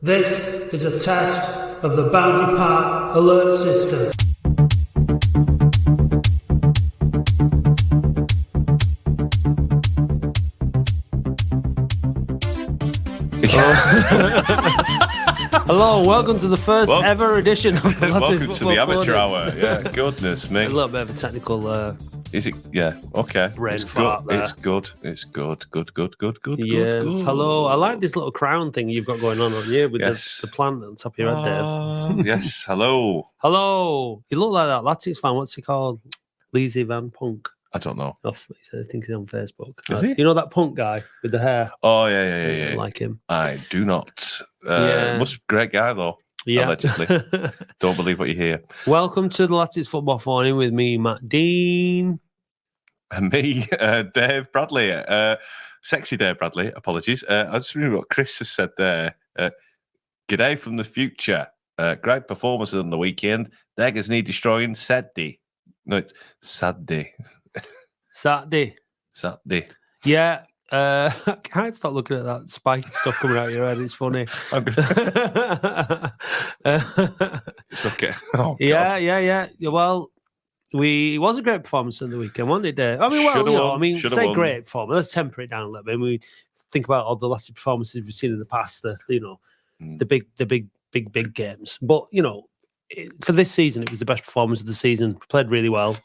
This is a test of the Boundary Park alert system. Hello, welcome to the first ever edition of the Welcome to the amateur hour. Yeah, goodness me. A little bit of a technical. Is it? Yeah. Okay. Brain fart there. It's good. It's good. Good. Yes. Good. Hello. I like this little crown thing you've got going on here with Yes. the plant on top of your head, Dave. Yes. Hello. Hello. You look like that Latics fan. What's he called? Leezy Van Punk. I don't know. I think he's on Facebook. Is he? You know that punk guy with the hair? Oh yeah. I like him. I do not. Yeah. Must be a great guy though. Yeah. Allegedly. Don't believe what you hear. Welcome to the Latics Football Phone with me, Matt Dean. And me, Dave Bradley. Sexy Dave Bradley. Apologies. I just remember what Chris has said there. G'day from the future. Great performance on the weekend. Daggers need destroying Saturday. No, it's Saturday. Saturday. Yeah. I can't stop looking at that spiky stuff coming out of your head. It's funny. It's okay. Oh, yeah. Well, it was a great performance on the weekend, wasn't it, Dave? I mean, say won. Great performance. Let's temper it down a little bit. We think about all the last performances we've seen in the past. The big games. But for this season, it was the best performance of the season. Played really well.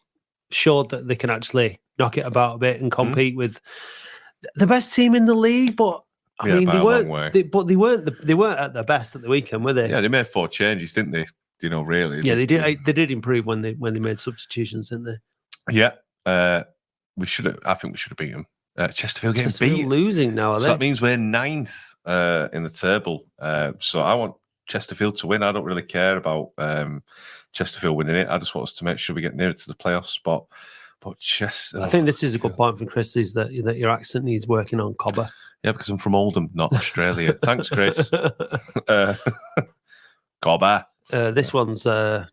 Showed that they can actually knock it about a bit and compete with the best team in the league. But I mean, they weren't. They weren't at their best at the weekend, were they? Yeah, they made 4 changes, didn't they? Really. Yeah, they did. They did improve when they made substitutions, didn't they? Yeah, we should have. I think we should have beaten them. Chesterfield getting beat. Losing now, are they? So that means we're 9th in the table. So I want Chesterfield to win. I don't really care about Chesterfield winning it. I just want us to make sure we get nearer to the playoff spot. But I think this is a good point from Chris, is that your accent needs working on, Cobber. Yeah, because I'm from Oldham, not Australia. Thanks, Chris. Cobber. This one's not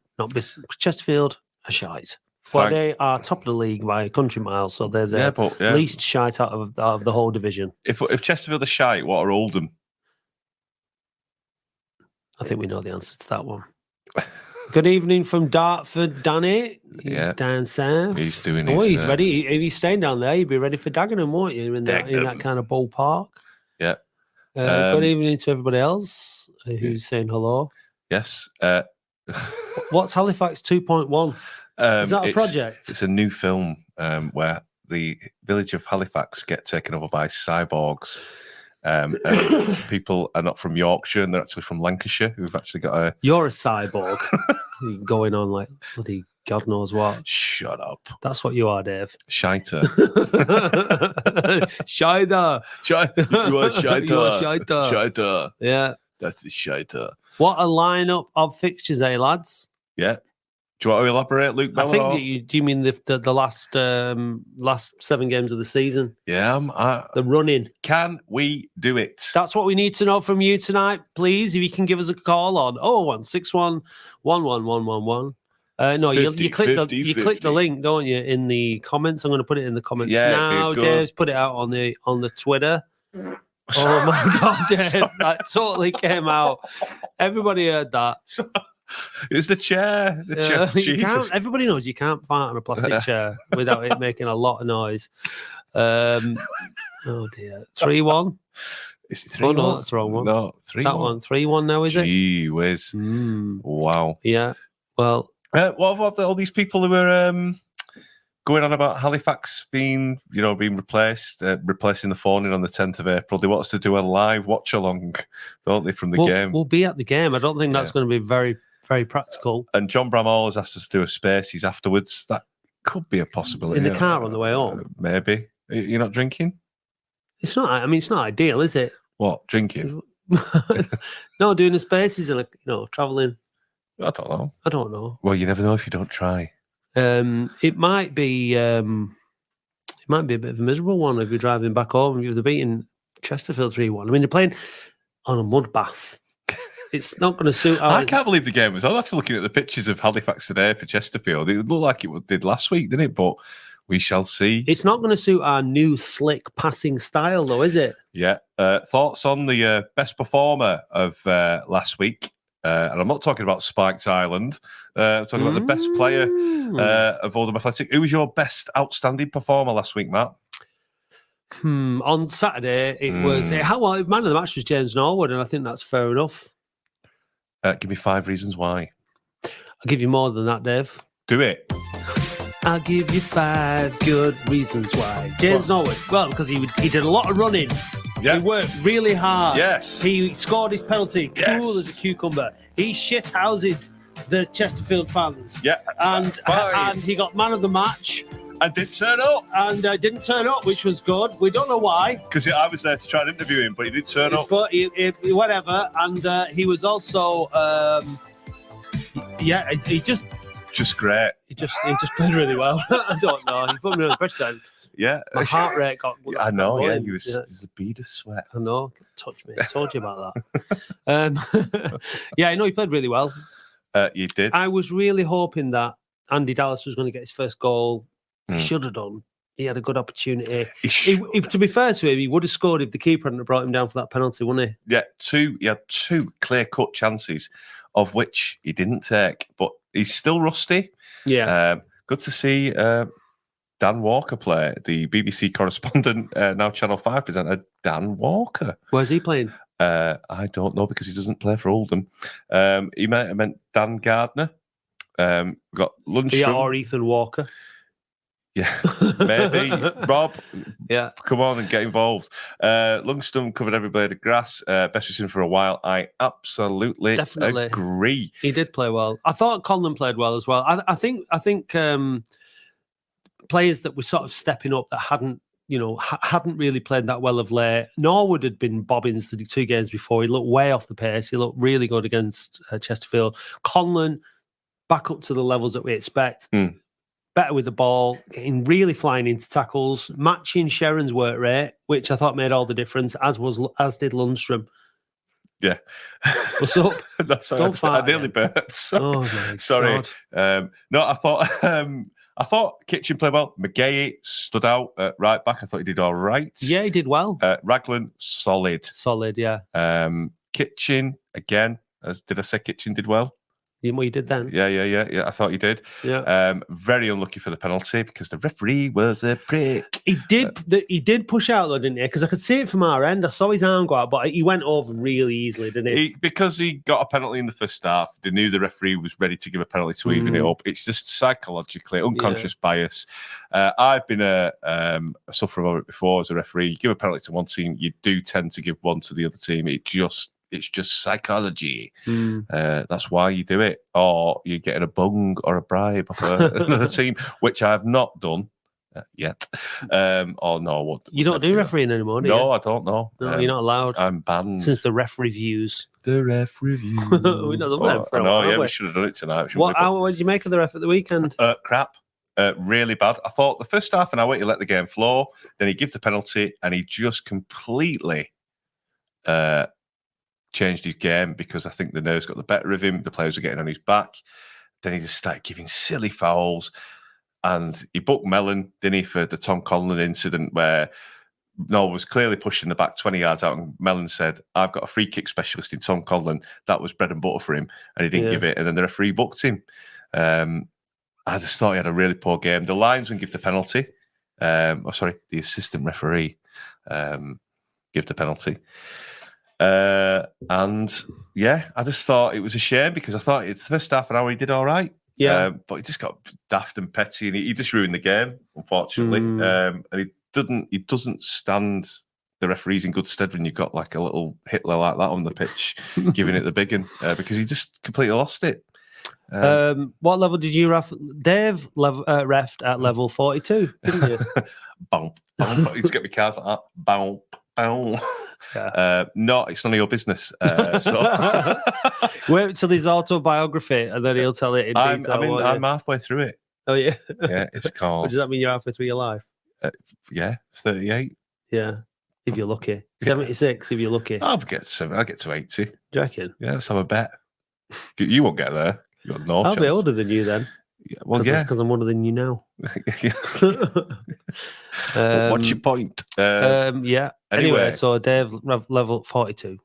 Chesterfield, a shite. Well, they are top of the league by a country mile, so they're the least shite out of the whole division. If Chesterfield are shite, what are Oldham? I think we know the answer to that one. Good evening from Dartford, Danny. He's down south. He's doing he's ready. If he's staying down there, you'd be ready for Dagenham, won't you? In that kind of ballpark. Yeah. Good evening to everybody else who's saying hello. Yes. What's Halifax 2.1? Is that a project? It's a new film where the village of Halifax get taken over by cyborgs. And people are not from Yorkshire, and they're actually from Lancashire, who've actually got a... You're a cyborg. Going on like bloody God knows what. Shut up. That's what you are, Dave. Shiter. Shiter. You are shiter. You are shiter. Shiter. Yeah. That's the shiter. What a lineup of fixtures, lads? Yeah. Do you want to elaborate, Luke? I think do you mean the last 7 games of the season? Yeah. The running. Can we do it? That's what we need to know from you tonight, please. If you can give us a call on 0161 11111. No, 50, you click 50, you 50. Click the link, don't you, in the comments? I'm going to put it in the comments now. Dave's put it out on the Twitter. Oh my God, Dave! That totally came out. Everybody heard that. It's the chair. The chair. Jesus. Everybody knows you can't fart on a plastic chair without it making a lot of noise. Oh dear. 3-1. Is it 3-1? Oh no, that's the wrong one. No, 3-1. That one, 3-1 now, is it? Gee whiz. Wow. Yeah. Well, what about all these people who are going on about Halifax being replaced, replacing the Phone In on the 10th of April? They want us to do a live watch along, don't they, from the game? We'll be at the game. I don't think that's going to be very, very practical. And John Bramall has asked us to do a Spaces afterwards. That could be a possibility. In the car on the way home? Maybe. You're not drinking? It's not. I mean, it's not ideal, is it? What, drinking? No, doing the Spaces and travelling. I don't know. Well, you never know if you don't try. It might be a bit of a miserable one if you're driving back home. If they're beating Chesterfield 3-1. I mean, they're playing on a mud bath. It's not going to suit. I can't believe the game was on. After looking at the pictures of Halifax today for Chesterfield, it looked like it did last week, didn't it? But We shall see. It's not going to suit our new slick passing style, though, is it? Yeah. Thoughts on the best performer of last week? And I'm not talking about Spikes Island. I'm talking about the best player of Oldham Athletic. Who was your best outstanding performer last week, Matt? On Saturday, it was... man of the match was James Norwood, and I think that's fair enough. Give me 5 reasons why. I'll give you more than that, Dave. Do it. I'll give you 5 good reasons why. James Norwood, well, because he did a lot of running. Yeah. He worked really hard. Yes. He scored his penalty, cool as a cucumber. He shithoused the Chesterfield fans. Yeah. And he got man of the match. And didn't turn up. And didn't turn up, which was good. We don't know why. Because I was there to try and interview him, but he didn't turn up. But whatever. And he was also, he just... Just great. He just played really well. I don't know. He put me under pressure. Yeah. My heart rate got... I know, yeah. He was a bead of sweat. I know. Touch me. I told you about that. Yeah, I know he played really well. You did. I was really hoping that Andy Dallas was going to get his first goal. He should have done. He had a good opportunity. To be fair to him, he would have scored if the keeper hadn't brought him down for that penalty, wouldn't he? Yeah, he had 2 clear-cut chances, of which he didn't take. But he's still rusty. Yeah. Good to see Dan Walker play, the BBC correspondent, now Channel 5 presenter, Dan Walker. Where's he playing? I don't know, because he doesn't play for Oldham. He might have meant Dan Gardner. We've got Lundstrom. Yeah, or Ethan Walker. Yeah, maybe. Rob, yeah, come on and get involved. Lundstrom covered every blade of grass. Best we've seen for a while. I absolutely agree. He did play well. I thought Conlon played well as well. I think players that were sort of stepping up that hadn't really played that well of late. Norwood had been bobbins the 2 games before. He looked way off the pace. He looked really good against Chesterfield. Conlon back up to the levels that we expect. Better with the ball, getting really flying into tackles, matching Sharon's work rate, which I thought made all the difference, as did Lundstrom. Yeah. What's up? Don't fart. I nearly burped. Oh my Sorry. God. No, I thought Kitchen played well. McGahey stood out at right back. I thought he did all right. Yeah, he did well. Raglan, solid. Solid, yeah. Kitchen, again, did I say Kitchen did well? What you did then? Yeah. I thought you did. Yeah. Very unlucky for the penalty because the referee was a prick. He did push out though, didn't he? Because I could see it from our end. I saw his arm go out, but he went over really easily, didn't he? Because he got a penalty in the first half. They knew the referee was ready to give a penalty to even it up. It's just psychologically unconscious bias. I've been a sufferer of it before as a referee. You give a penalty to one team, you do tend to give one to the other team. It's just psychology. That's why you do it. Or you're getting a bung or a bribe off another team, which I've not done yet. Or no. You don't do refereeing anymore, do you? No, I don't know. No, you're not allowed. I'm banned. Since the ref reviews. The ref review. We've not done that for a while, we should have done it tonight. What did you make of the ref at the weekend? Crap. Really bad. I thought the first half an hour he let the game flow, then he gave the penalty, and he just completely changed his game because I think the nerves got the better of him. The players were getting on his back. Then he just started giving silly fouls. And he booked Mellon, didn't he, for the Tom Conlon incident where Noel was clearly pushing the back 20 yards out. And Mellon said, I've got a free kick specialist in Tom Conlon. That was bread and butter for him. And he didn't give it. And then the referee booked him. I just thought he had a really poor game. The linesman give the penalty. The assistant referee give the penalty. And yeah, I just thought it was a shame because I thought the first half an hour he did all right. Yeah. But he just got daft and petty and he just ruined the game, unfortunately. And he doesn't stand the referees in good stead when you've got like a little Hitler like that on the pitch giving it the big one because he just completely lost it. What level did you ref? Dave refed at level 42, didn't you? Boom. He's got me cards like that. Boom. Boom. Yeah. No, it's none of your business. So wait till his autobiography, and then he'll tell it in detail. I'm halfway through it. Oh yeah, yeah. It's called. Does that mean you're halfway through your life? Yeah, 38. Yeah, if you're lucky. 76, if you're lucky. I'll get 7. I'll get to 80. Do you reckon? Yeah, let's have a bet. You won't get there. You got no I'll chance. be older than you then. Because I'm older than you now. What's your point? Anyway, so Dave level 42.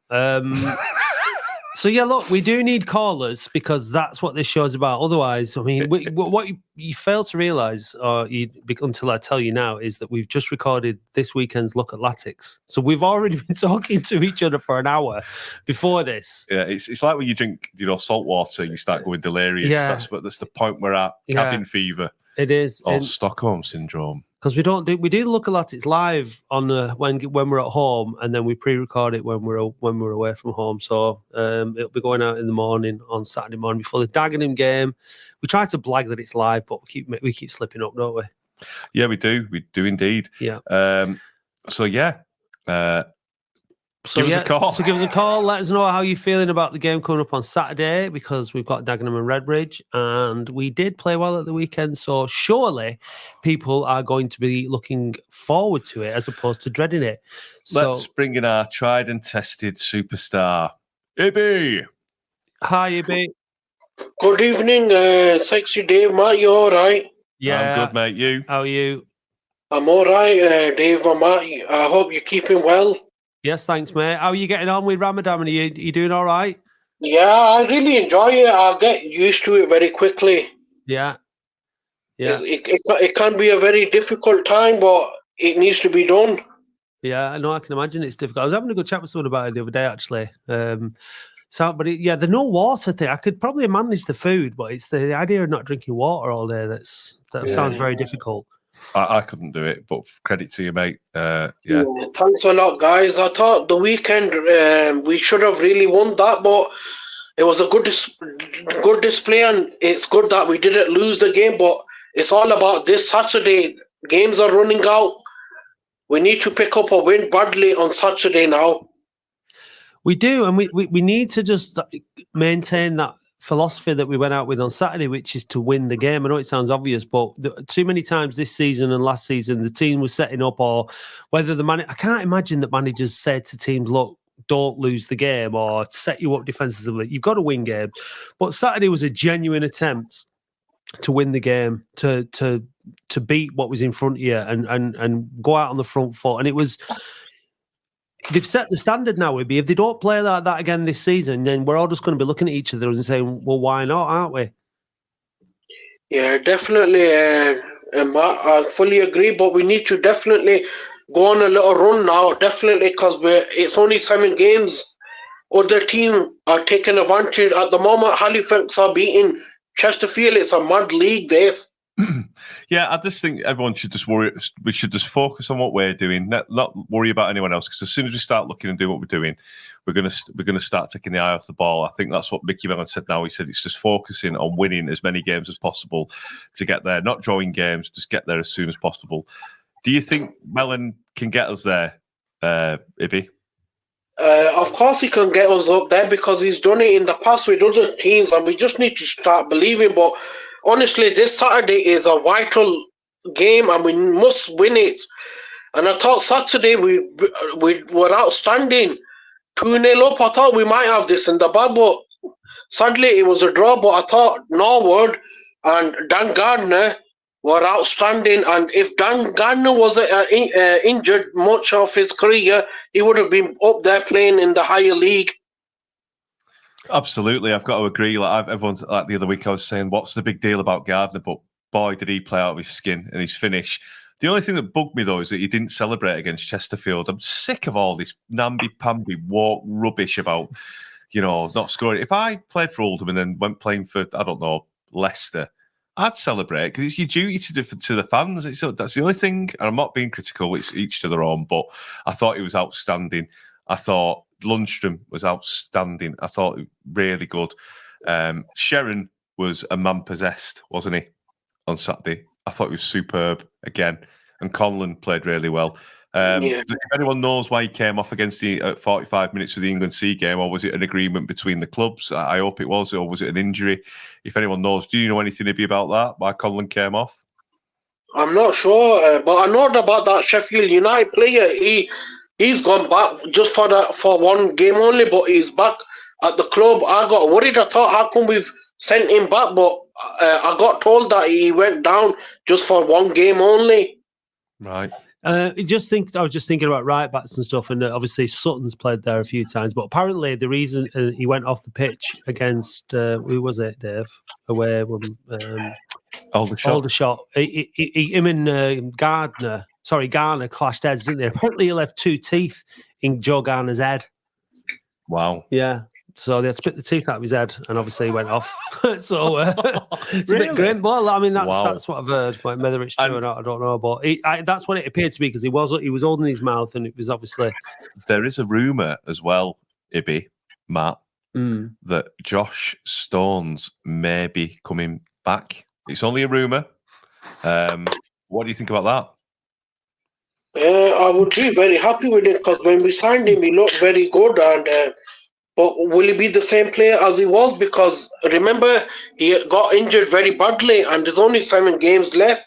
So yeah, look, we do need callers because that's what this show's about. Otherwise, I mean, what you fail to realise, until I tell you now, is that we've just recorded this weekend's Look at Latics. So we've already been talking to each other for an hour before this. Yeah, it's like when you drink, salt water, you start going delirious. Yeah. That's the point we're at. Cabin fever. It is. Or Stockholm syndrome. Because we do Look at Latics live on when we're at home, and then we pre-record it when we're away from home. So it'll be going out in the morning on Saturday morning before the Dagenham game. We try to blag that it's live, but we keep slipping up, don't we? Yeah, we do. We do indeed. Yeah. Give us a call. So give us a call. Let us know how you're feeling about the game coming up on Saturday, because we've got Dagenham and Redbridge, and we did play well at the weekend. So surely people are going to be looking forward to it as opposed to dreading it. Let's bring in our tried and tested superstar, Ibby. Hi, Ibby. Good evening, Sexy Dave. Matt, you all right? Yeah. I'm good, mate. You? How are you? I'm all right, Dave and Matt. I hope you're keeping well. Yes, thanks, mate. How are you getting on with Ramadan? Are you doing all right? Yeah, I really enjoy it. I'll get used to it very quickly. Yeah. It can be a very difficult time, but it needs to be done. Yeah, I know. I can imagine it's difficult. I was having a good chat with someone about it the other day, actually. The no water thing. I could probably manage the food, but it's the idea of not drinking water all day that sounds very difficult. I couldn't do it, but credit to you, mate. Thanks a lot, guys. I thought the weekend we should have really won that, but it was a good display, and it's good that we didn't lose the game. But it's all about this Saturday. Games are running out. We need to pick up a win badly on Saturday now. We do, and we need to just maintain that philosophy that we went out with on Saturday, which is to win the game. I know it sounds obvious, but too many times this season and last season, the team was setting up, or whether I can't imagine that managers said to teams, look, don't lose the game or set you up defensively. You've got to win games. But Saturday was a genuine attempt to win the game, to beat what was in front of you and go out on the front foot. And it was... They've set the standard now, Ibby. If they don't play that again this season, then we're all just going to be looking at each other and saying, well, why not, aren't we? Yeah, definitely. I fully agree, but we need to definitely go on a little run now, definitely, because it's only 7 games. Other teams are taking advantage. At the moment, Halifax are beating Chesterfield. It's a mad league, this. Yeah, I just think everyone should just worry. We should just focus on what we're doing, not worry about anyone else. Because as soon as we start looking and doing what we're doing, we're gonna start taking the eye off the ball. I think that's what Mickey Mellon said. Now he said it's just focusing on winning as many games as possible to get there, not drawing games, just get there as soon as possible. Do you think Mellon can get us there, Ibby? Of course he can get us up there because he's done it in the past with other teams, and we just need to start believing. But honestly, this Saturday is a vital game and we must win it. And I thought Saturday we were outstanding. 2-0 up. I thought we might have this in the bag, but sadly it was a draw. But I thought Norwood and Dan Gardner were outstanding. And if Dan Gardner was injured much of his career, he would have been up there playing in the higher league. Absolutely, I've got to agree. Everyone's like the other week, I was saying, what's the big deal about Gardner? But boy, did he play out of his skin and his finish. The only thing that bugged me, though, is that he didn't celebrate against Chesterfield. I'm sick of all this namby-pamby walk rubbish about, not scoring. If I played for Oldham and then went playing for, I don't know, Leicester, I'd celebrate because it's your duty to the fans. That's the only thing, and I'm not being critical, it's each to their own, but I thought he was outstanding. I thought Lundstrom was outstanding. I thought really good. Sharon was a man possessed, wasn't he, on Saturday? I thought he was superb again. And Conlon played really well. If anyone knows why he came off against the 45 minutes for the England C game, or was it an agreement between the clubs? I hope it was, or was it an injury? If anyone knows, do you know anything, Ibby, about that? Why Conlon came off? I'm not sure, but I know about that Sheffield United player. He's gone back just for one game only, but he's back at the club. I got worried. I thought, how come we've sent him back, but I got told that he went down just for one game only. Right. I was just thinking about right backs and stuff, and obviously Sutton's played there a few times, but apparently the reason he went off the pitch against who was it, Dave? Away from Aldershot. Him and Garner clashed heads, didn't they? Apparently he left 2 teeth in Joe Garner's head. Wow. Yeah. So they had to spit the teeth out of his head, and obviously he went off. So it's Really? a bit grim. Well, I mean, that's what I've heard. But whether it's true or not, I don't know. But that's what it appeared to be, because he was holding his mouth, and it was obviously. There is a rumor as well, Matt, that Josh Stones may be coming back. It's only a rumor. What do you think about that? I would be very happy with it, because when we signed him, he looked very good. And but will he be the same player as he was? Because remember, he got injured very badly, and there's only 7 games left.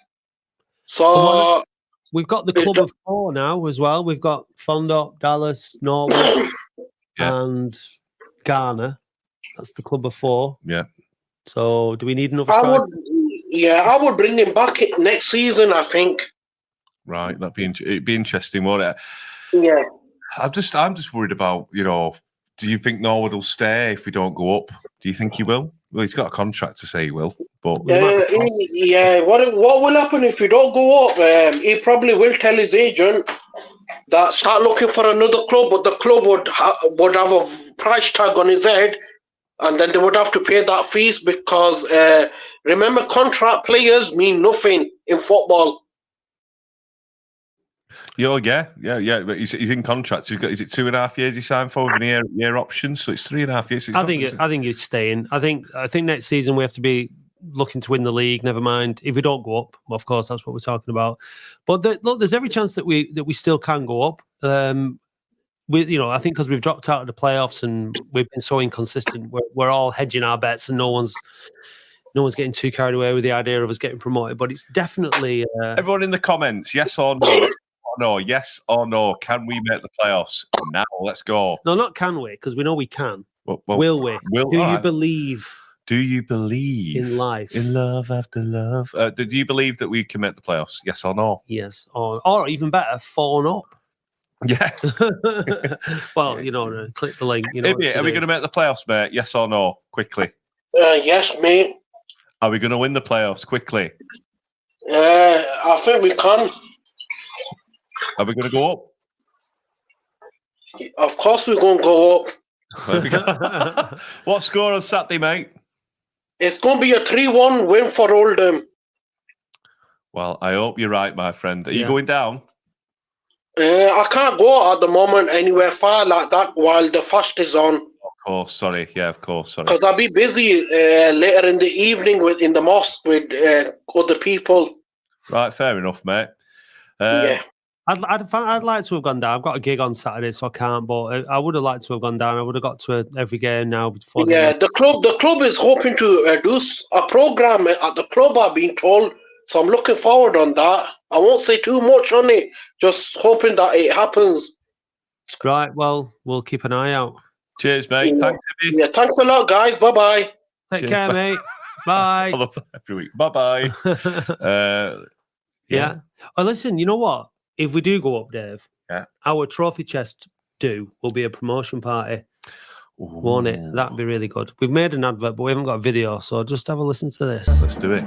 So we've got the club of 4 now as well. We've got Fondop, Dallas, Norwood, and Garner. That's the club of 4. Yeah. So do we need another striker? I would bring him back next season, I think. Right, it'd be interesting, won't it? Yeah. I'm just worried about, do you think Norwood will stay if we don't go up? Do you think he will? Well, he's got a contract to say he will, but what will happen if we don't go up? He probably will tell his agent that start looking for another club, but the club would have a price tag on his head, and then they would have to pay that fees, because remember, contract players mean nothing in football. Yeah. But he's in contract. So is it 2.5 years he signed for with an year option? So it's 3.5 years. I think he's staying. I think next season we have to be looking to win the league. Never mind if we don't go up. Well, of course, that's what we're talking about. But look, there's every chance that we still can go up. I think because we've dropped out of the playoffs and we've been so inconsistent, we're all hedging our bets, and no one's getting too carried away with the idea of us getting promoted. But it's definitely everyone in the comments, yes or no. No, yes or no? Can we make the playoffs now? Let's go. No, not can we, because we know we can. Well, will we? Do you believe? Do you believe in life? In love after love? Do you believe that we can make the playoffs? Yes or no? Yes, or even better, 4 up. Yeah. Well, click the link. Are we going to make the playoffs, mate? Yes or no? Quickly. Yes, mate. Are we going to win the playoffs? Quickly. I think we can. Are we going to go up? Of course we're going to go up. What score on Saturday, mate? It's going to be a 3-1 win for Oldham. Well, I hope you're right, my friend. Are you going down? I can't go at the moment anywhere far like that while the fast is on. Of course, sorry. Yeah, of course, sorry. Because I'll be busy later in the evening in the mosque with other people. Right, fair enough, mate. Yeah. I'd like to have gone down. I've got a gig on Saturday, so I can't. But I would have liked to have gone down. I would have got to every game now. Before the club is hoping to do a program at the club, I've been told. So I'm looking forward on that. I won't say too much on it. Just hoping that it happens. Right. Well, we'll keep an eye out. Cheers, mate. Yeah. Thanks, Timmy. Yeah. Thanks a lot, guys. Bye-bye. Take care, mate. Bye. I love that every week. Bye-bye. Yeah. Oh, listen. You know what? If we do go up, Dave, our trophy chest will be a promotion party. Won't it? That'd be really good. We've made an advert, but we haven't got a video, so just have a listen to this. Let's do it.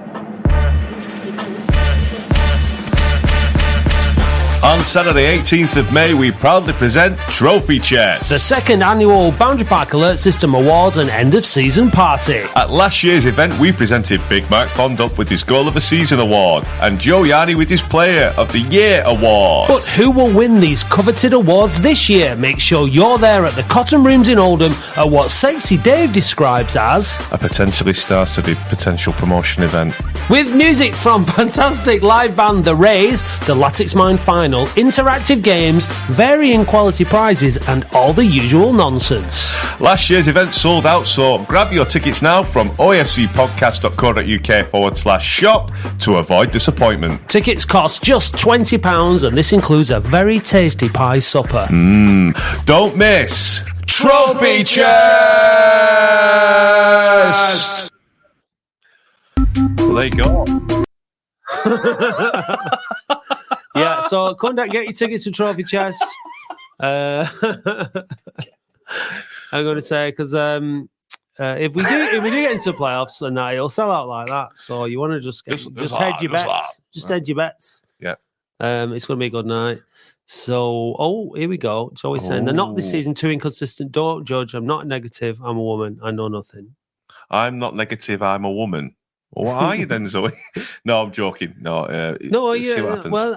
On Saturday, 18th of May, we proudly present Trophy Chest, the second annual Boundary Park Alert System Awards and end of season party. At last year's event, we presented Big Mark Fondup with his Goal of the Season award and Joe Yarni with his Player of the Year award. But who will win these coveted awards this year? Make sure you're there at the Cotton Rooms in Oldham at what Sexy Dave describes as a potentially star-studded potential promotion event. With music from fantastic live band The Rays, the Latics Mine Final, interactive games, varying quality prizes, and all the usual nonsense. Last year's event sold out, so grab your tickets now from oafcpodcast.co.uk/shop to avoid disappointment. Tickets cost just £20, and this includes a very tasty pie supper. Don't miss Trophy Chest! Well, there you go. Yeah, so come down, get your tickets to Trophy Chest. I'm going to say because if we do get into the playoffs, then it'll sell out like that. So you want to just hedge your bets. Just hedge your bets. Yeah. It's going to be a good night. So, here we go. Joey's saying they're not this season too inconsistent. Don't judge. I'm not negative. I'm a woman. I know nothing. I'm not negative. I'm a woman. Well, what are you then, Zoe? No, I'm joking. No, see what happens. Well,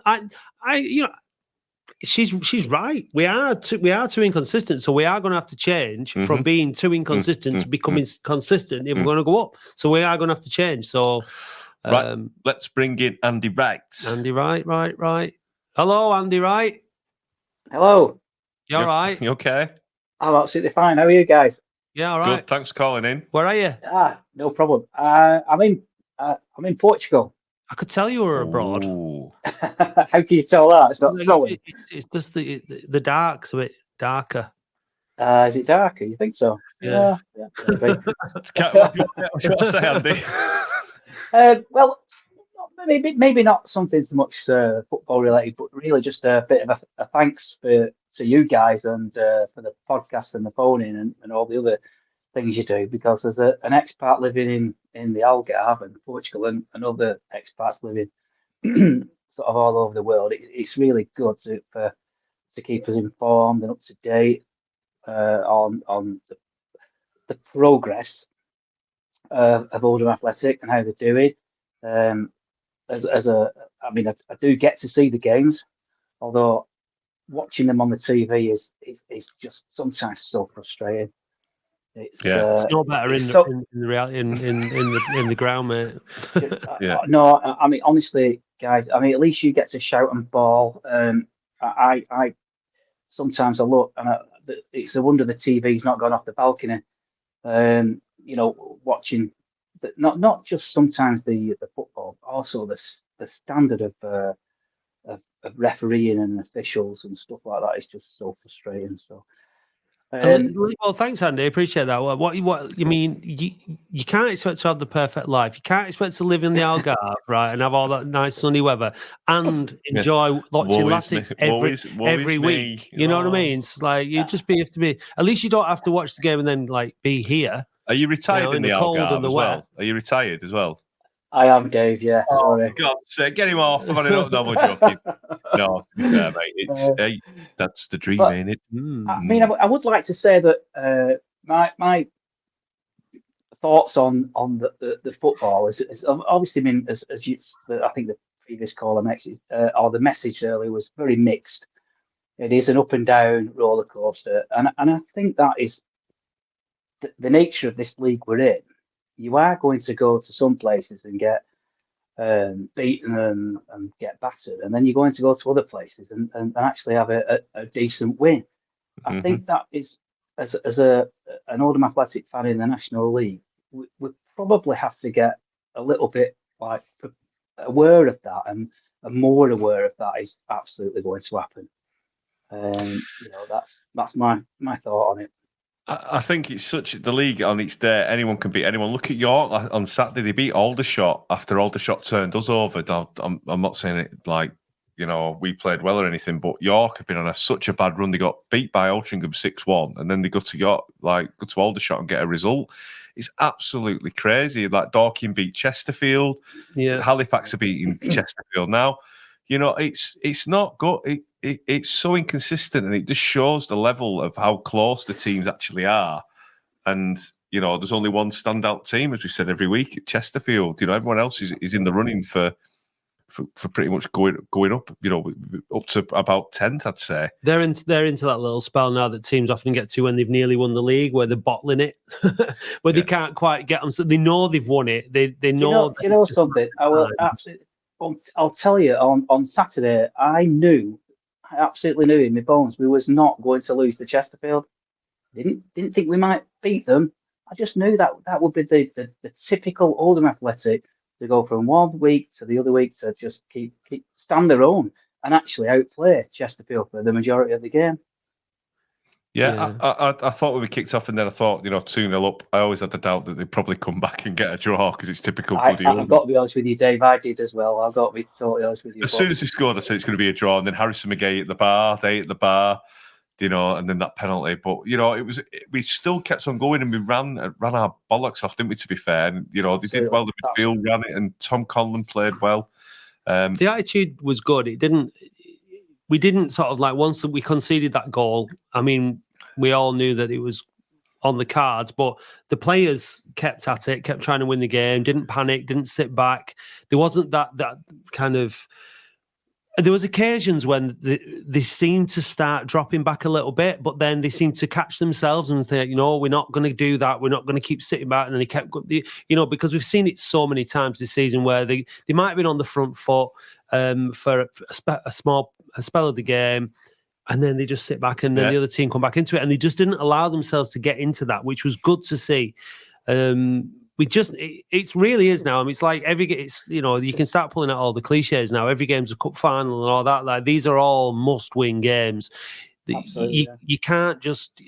she's right. We are too inconsistent, so we are going to have to change from being too inconsistent to becoming consistent if we're going to go up. So we are going to have to change. So, right, let's bring in Andy Wright. Andy Wright, right. Hello, Andy Wright. Hello. You all right? You okay? I'm absolutely fine. How are you guys? Yeah, all right. Good. Thanks for calling in. Where are you? No problem. I'm in Portugal. I could tell you were abroad. How can you tell that? It's not snowing. It's just the dark's a bit darker. Is it darker? You think so? Yeah. What do you want to say, Andy? Well, maybe not something so much football related, but really just a bit of a thanks to you guys and for the podcast and the phone in and all the other things you do. Because as an expat living in the Algarve and Portugal and other expats living sort of all over the world, it's really good to keep us informed and up to date on the progress of Oldham Athletic and how they're doing. I do get to see the games, although watching them on the TV is just sometimes so frustrating. It's no better in the reality in the ground, mate. No, I mean honestly, guys. I mean, at least you get to shout and bawl. I sometimes I look and it's a wonder the TV's not gone off the balcony. Watching. Not just sometimes the football, also the standard of refereeing and officials and stuff like that is just so frustrating. So, well, thanks, Andy. I appreciate that. What you mean? You can't expect to have the perfect life. You can't expect to live in the Algarve, right, and have all that nice sunny weather and enjoy watching Latics every week. You know what I mean? It's like you have to be. At least you don't have to watch the game and then like be here. Are you retired in the Algarve as well? Are you retired as well? I am, Dave. Yeah. Sorry. God's sake, get him off! I'm not joking. No, to be fair, mate, that's the dream, ain't it? I mean, I would like to say that my thoughts on the football is obviously been as you. I think the previous caller message or the message earlier was very mixed. It is an up and down roller coaster, and I think that is the nature of this league we're in. You are going to go to some places and get beaten and get battered, and then you're going to go to other places and actually have a decent win. I think that is, as an Oldham Athletic fan in the National League, we probably have to get a little bit like aware of that, and more aware of that is absolutely going to happen. That's my thought on it. I think it's such the league on its day. Anyone can beat anyone. Look at York on Saturday; they beat Aldershot after Aldershot turned us over. I'm not saying it like we played well or anything, but York have been on such a bad run. They got beat by Altrincham 6-1, and then they go to York, go to Aldershot and get a result. It's absolutely crazy. Like Dorking beat Chesterfield. Yeah, Halifax are beating Chesterfield now. It's not good. It's so inconsistent, and it just shows the level of how close the teams actually are. And there's only one standout team, as we said every week, at Chesterfield. Everyone else is in the running for pretty much going up. Up to about 10th, I'd say. They're into that little spell now that teams often get to when they've nearly won the league, where they're bottling it, where they can't quite get them. So they know they've won it. They know. You know something? I will absolutely. I'll tell you. On Saturday, I absolutely knew in my bones we was not going to lose to Chesterfield. Didn't think we might beat them. I just knew that would be the typical Oldham Athletic to go from one week to the other week to just keep stand their own and actually outplay Chesterfield for the majority of the game. Yeah. I thought we were kicked off, and then I thought, 2-0 up. I always had the doubt that they'd probably come back and get a draw because it's typical bloody Oldham. I've got to be honest with you, Dave. I did as well. I've got to be totally honest with you. As soon as they scored, I said it's going to be a draw, and then Harrison McGay at the bar, they at the bar, and then that penalty. But we still kept on going, and we ran our bollocks off, didn't we? To be fair, and they did well. The midfield ran it, and Tom Conlon played well. The attitude was good. We didn't sort of once we conceded that goal. I mean, we all knew that it was on the cards, but the players kept at it, kept trying to win the game, didn't panic, didn't sit back. There wasn't that kind of. There was occasions when they seemed to start dropping back a little bit, but then they seemed to catch themselves and think, we're not going to do that. We're not going to keep sitting back. And then he kept, because we've seen it so many times this season where they might have been on the front foot for a spell of the game, and then they just sit back, and then the other team come back into it, and they just didn't allow themselves to get into that, which was good to see. It really is now. I mean, it's like you can start pulling out all the cliches now. Every game's a cup final and all that. Like, these are all must-win games. You can't just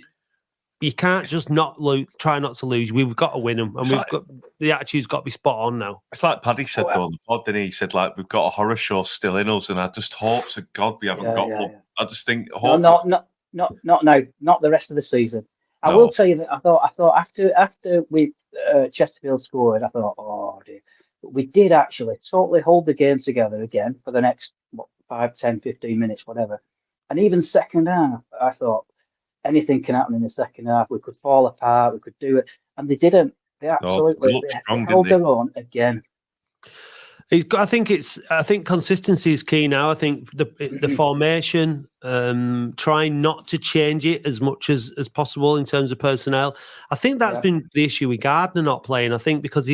try not to lose. We've got to win them, and the attitude's got to be spot on now. It's like Paddy said though on the pod, didn't he? He said we've got a horror show still in us, and I just hope to God we haven't got one. Yeah. I just think not now, not the rest of the season. I will tell you that I thought after we Chesterfield scored, I thought, oh dear. But we did actually totally hold the game together again for the next 5, 10, 15 minutes, whatever. And even second half, I thought anything can happen in the second half. We could fall apart, we could do it, and they didn't. They absolutely held their own again. I think consistency is key now. I think the formation, trying not to change it as much as possible in terms of personnel. I think that's been the issue with Gardner not playing. I think because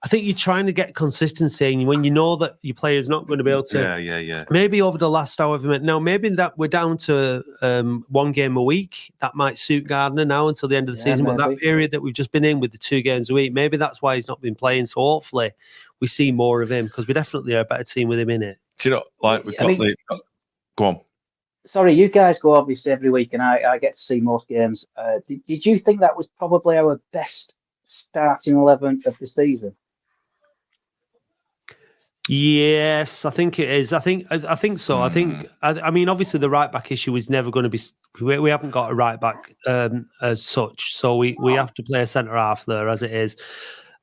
I think you're trying to get consistency, and when you know that your player's not going to be able to. Maybe over the last however minute. Now, maybe that we're down to 1 game a week. That might suit Gardner now until the end of the season. Maybe. But that period that we've just been in with the 2 games a week, maybe that's why he's not been playing. So hopefully we see more of him, because we definitely are a better team with him in it. Do you know, we've got go on. Sorry, you guys go obviously every week, and I get to see most games. Did you think that was probably our best starting 11 of the season? Yes, I think it is. I think so. I mean, obviously the right back issue is never going to be. We haven't got a right back as such, so we have to play a centre half there as it is.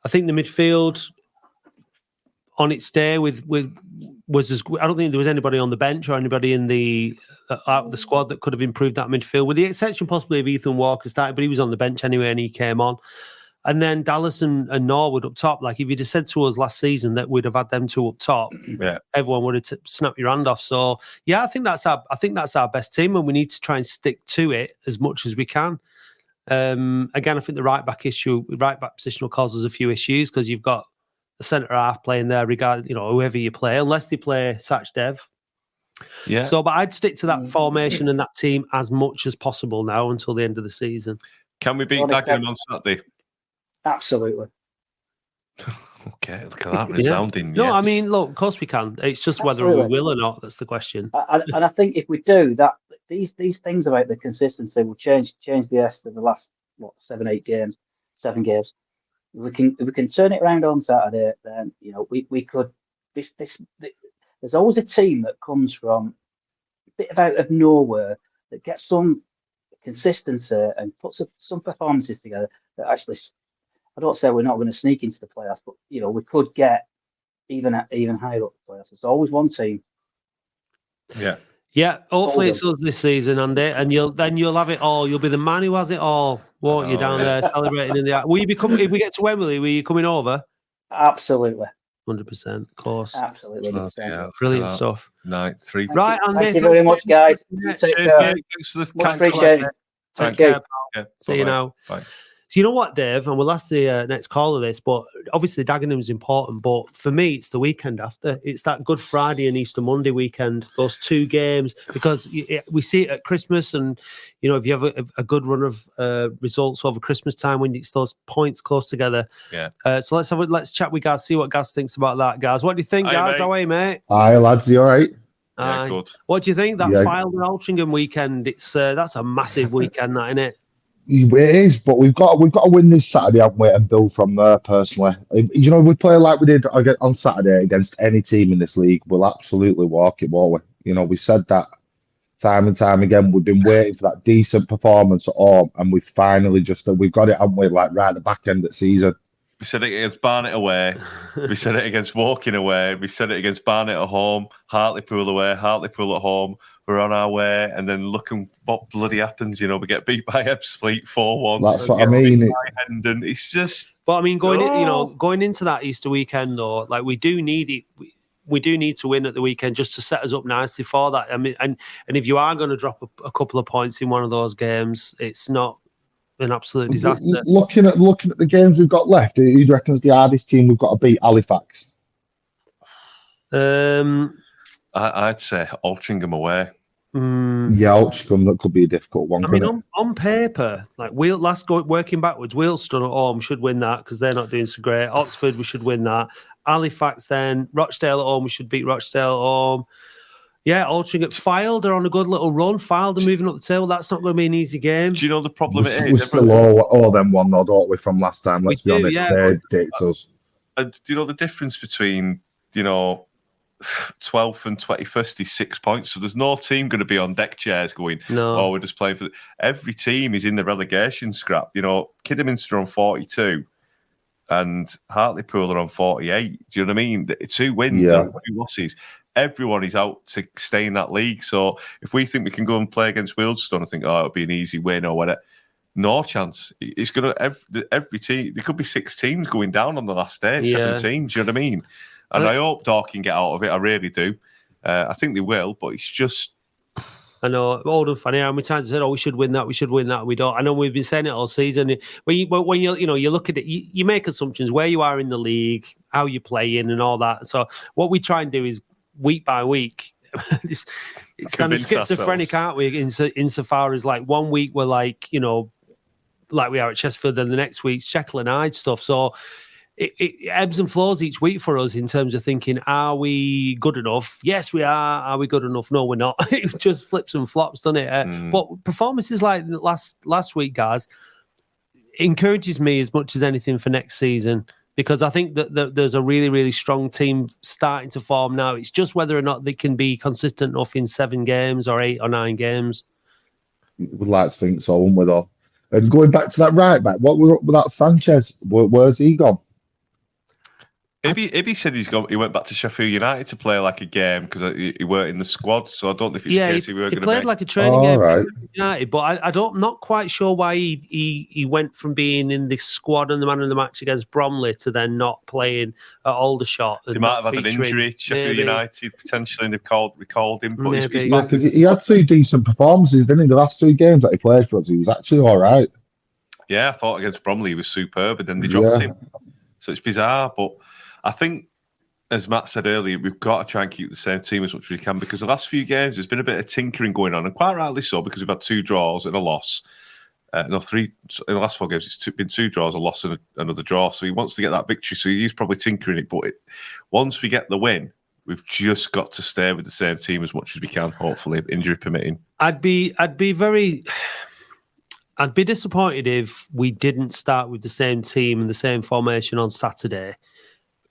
I think the midfield on its day was as. I don't think there was anybody on the bench or anybody in the squad that could have improved that midfield, with the exception possibly of Ethan Walker starting, but he was on the bench anyway and he came on. And then Dallas and Norwood up top. Like, if you'd have said to us last season that we'd have had them 2 up top, everyone would have snapped your hand off. So yeah, I think that's our best team, and we need to try and stick to it as much as we can. Again, I think the right back position will cause us a few issues, because you've got a centre half playing there, whoever you play, unless they play Satch Dev. Yeah. So, but I'd stick to that formation and that team as much as possible now until the end of the season. Can we beat Dagenham on Saturday? Absolutely. Okay, look at that resounding. No, I mean, look, of course we can. It's just whether we will or not. That's the question. And I think if we do that, these things about the consistency will change the rest of the last 7 games. If we can turn it around on Saturday, then we could. There's always a team that comes from a bit out of nowhere that gets some consistency and puts some performances together that actually. I don't say we're not going to sneak into the playoffs, but we could get even higher up the playoffs. There's always one team. Yeah. Hopefully it's us this season, Andy, and you'll have it all. You'll be the man who has it all, won't you? Down there celebrating in the. Will you if we get to Wembley? Will you coming over? Absolutely. 100%, of course. Absolutely. Brilliant stuff. Night 3. Right, Andy. Thank you very much, guys. Thanks for the much appreciated. Take care. See you now. Bye. So you know what, Dave, and we'll ask the next call of this, but obviously Dagenham is important, but for me, it's the weekend after. It's that Good Friday and Easter Monday weekend, those 2 games, because we see it at Christmas, and, if you have a good run of results over Christmas time, when it's those points close together. Yeah. So let's chat with Gaz, see what Gaz thinks about that. Gaz, what do you think, Gaz? How are you, mate? Hi, lads. You all right? Yeah, good. What do you think? That Fylde and Altrincham weekend, it's that's a massive weekend, that, isn't it? It is, but we've got to win this Saturday, haven't we, and build from there. Personally, you know, if we play like we did on Saturday against any team in this league, we'll absolutely walk it, won't we? You know, we've said that time and time again. We've been waiting for that decent performance at home, and we've finally we've got it, haven't we? Like right at the back end of the season. We said it against Barnet away. We said it against Woking away. We said it against Barnet at home. Hartlepool away. Hartlepool at home. We're on our way, and then looking what bloody happens. You know, we get beat by Ebbsfleet 4-1. That's what I mean. And it's just. But I mean, going into that Easter weekend, though, like we do need it. We do need to win at the weekend just to set us up nicely for that. I mean, and if you are going to drop a couple of points in one of those games, it's not an absolute disaster. Looking at the games we've got left, who do you reckon's the hardest team we've got to beat? Halifax. I'd say Altrincham away. Yeah, Altrincham, that could be a difficult one. I mean, on paper, like working backwards, Wealdstone at home should win that because they're not doing so great. Oxford, we should win that. Halifax, then Rochdale at home, we should beat Rochdale at home. Yeah, Altrincham. Fylde are on a good little run. Fylde are moving up the table. That's not going to be an easy game. Do you know the problem We're still all them one, though, don't we, from last time? Let's be honest. Yeah. They dictate us. Do you know the difference between, 12th and 21st is 6 points? So there's no team going to be on deck chairs going, no. We're just playing for... Every team is in the relegation scrap. Kidderminster on 42 and Hartlepool are on 48. Do you know what I mean? 2 wins and 2 losses. Everyone is out to stay in that league. So if we think we can go and play against Wealdstone, I think, it'll be an easy win or whatever. No chance. It's going to every team. There could be 6 teams going down on the last day. 7 teams. Do you know what I mean? And I hope Dorking get out of it. I really do. I think they will, but it's just. I know, Oldham funny. How many times I said, we should win that. We should win that. We don't. I know we've been saying it all season. When you look at it, you make assumptions where you are in the league, how you play in, and all that. So what we try and do is week by week. it's kind of schizophrenic, aren't we? Insofar as like 1 week we're like, like we are at Chesterfield, and the next week's Jekyll and Hyde stuff. So it ebbs and flows each week for us in terms of thinking, are we good enough? Yes, we are. Are we good enough? No, we're not. It just flips and flops, doesn't it? But performances like last week, guys, encourages me as much as anything for next season. Because I think that there's a really, really strong team starting to form now. It's just whether or not they can be consistent enough in 7 games or 8 or 9 games. We'd like to think so, wouldn't we, though? And going back to that right back, what were up with that Sanchez? Where's he gone? Ibby said he went back to Sheffield United to play like a game because he weren't in the squad. So I don't know if it's the case he weren't going to played like a training game for United, but I'm not quite sure why he went from being in the squad and the man of the match against Bromley to then not playing at Aldershot. He might have had an injury. Sheffield United potentially, and they've recalled him. But he's because he had 2 decent performances, didn't he? The last 2 games that he played for us, he was actually all right. Yeah, I thought against Bromley he was superb, and then they dropped him. So it's bizarre, but I think, as Matt said earlier, we've got to try and keep the same team as much as we can because the last few games there's been a bit of tinkering going on, and quite rightly so because we've had 2 draws and a loss. 3 in the last 4 games. It's been 2 draws, a loss, and another draw. So he wants to get that victory. So he's probably tinkering it. But once we get the win, we've just got to stay with the same team as much as we can. Hopefully, injury permitting. I'd be disappointed if we didn't start with the same team and the same formation on Saturday,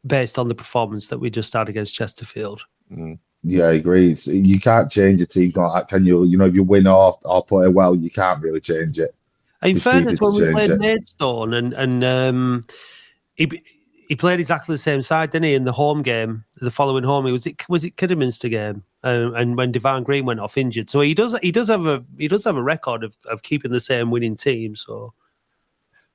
based on the performance that we just had against Chesterfield. Yeah, I agree. You can't change a team like that, can you? If you win or play well, you can't really change it. In fairness, when we played Maidstone and he played exactly the same side, didn't he? In the home game, the following home, was it Kidderminster game, and when Devon Green went off injured, so he does have a record of keeping the same winning team. So.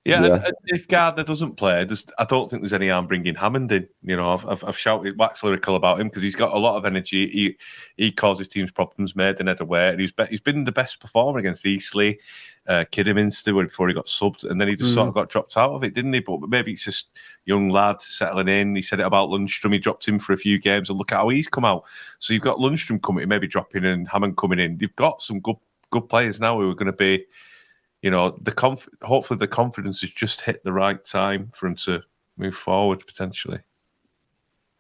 Yeah. And if Gardner doesn't play, I don't think there's any harm bringing Hammond in. I've shouted wax lyrical about him because he's got a lot of energy. He causes teams problems, made the net away, and he's been the best performer against Eastleigh, Kidderminster before he got subbed, and then he just sort of got dropped out of it, didn't he? But maybe it's just young lad settling in. He said it about Lundstrom. He dropped him for a few games, and look at how he's come out. So you've got Lundstrom coming, maybe dropping, and Hammond coming in. You've got some good players now who are going to be. Hopefully the confidence has just hit the right time for him to move forward potentially.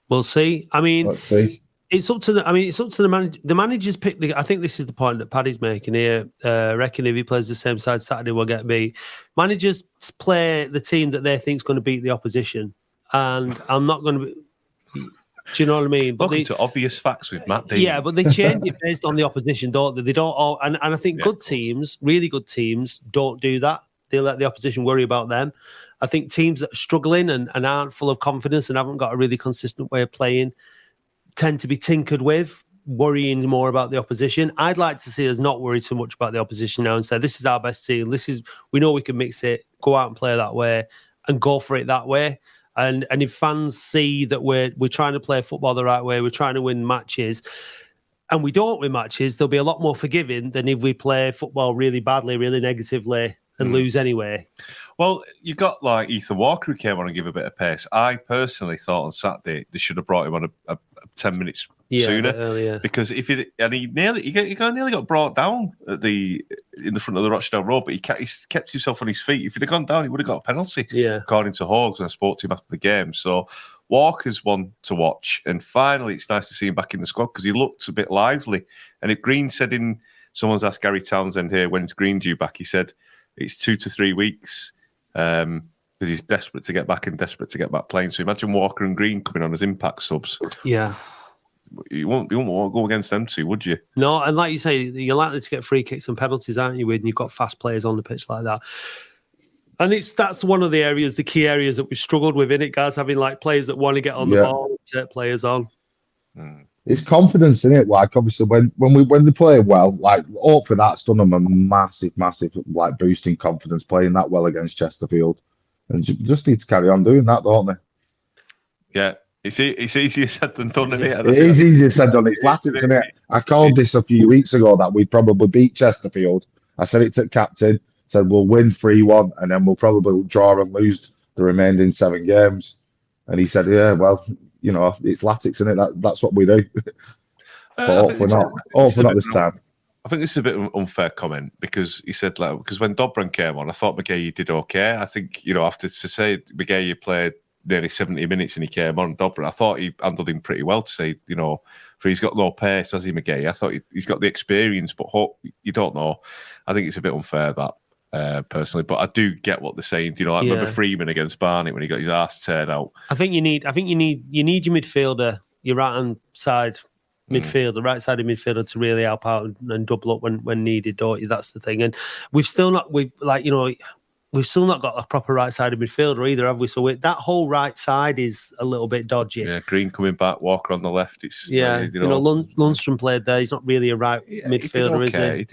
We'll see. I mean, let's see. It's up to the manager. The managers pick. I think this is the point that Paddy's making here. Reckon if he plays the same side Saturday, we'll get beat. Managers play the team that they think is going to beat the opposition, and I'm not going to be. Do you know what I mean? But Welcome to obvious facts with Matt Dean. Yeah, but they change it based on the opposition, don't they? They don't all, and I think good teams, really good teams, don't do that. They let the opposition worry about them. I think teams that are struggling and aren't full of confidence and haven't got a really consistent way of playing tend to be tinkered with, worrying more about the opposition. I'd like to see us not worry so much about the opposition now and say, this is our best team. We know we can mix it, go out and play that way and go for it that way. And if fans see that we're trying to play football the right way, we're trying to win matches, and we don't win matches, they'll be a lot more forgiving than if we play football really badly, really negatively, and lose anyway. Well, you got like Ethan Walker who came on and gave a bit of pace. I personally thought on Saturday they should have brought him on a 10 minutes sooner, earlier. Because he nearly got brought down in the front of the Rochdale Road, but he kept himself on his feet. If he'd have gone down, he would have got a penalty. Yeah, according to Hawks when I spoke to him after the game. So Walker's one to watch, and finally it's nice to see him back in the squad because he looks a bit lively. And if Green said someone's asked Gary Townsend here when's Green due back, he said it's 2 to 3 weeks. Because he's desperate to get back and desperate to get back playing. So imagine Walker and Green coming on as impact subs. Yeah. You won't go against them two, would you? No, and like you say, you're likely to get free kicks and penalties, aren't you, when you've got fast players on the pitch like that. And that's one of the key areas that we've struggled with, innit, guys, having like players that want to get on the ball and take players on. It's confidence, isn't it? Like obviously when they play well, like hopefully that's done them a massive like boosting confidence playing that well against Chesterfield, and you just need to carry on doing that, don't they? Yeah, it's easier said than done, isn't it? It is easier said than done. It's Latin, isn't it? I called this a few weeks ago that we'd probably beat Chesterfield. I said it to the captain, said we'll win 3-1 and then we'll probably draw and lose the remaining 7 games, and he said, yeah, well, you know, it's Latics, isn't it? That's what we do. But hopefully not this time. I think this is a bit of an unfair comment because he said, like, because when Dobrin came on, I thought McGahey did okay. I think, you know, after to say McGahey played nearly 70 minutes and he came on, Dobrin, I thought he handled him pretty well to say, you know, for he's got no pace, has he, McGahey? I thought he's got the experience, but you don't know. I think it's a bit unfair, that. Personally, but I do get what they're saying. You know, I remember Freeman against Barnet when he got his arse teared out. I think you need your midfielder, your right hand side midfielder, right sided midfielder to really help out and double up when needed, don't you? That's the thing. And we've still not got a proper right sided midfielder either, have we? So that whole right side is a little bit dodgy. Yeah, Green coming back, Walker on the left. It's Lundstrom played there. He's not really a right midfielder, is he? He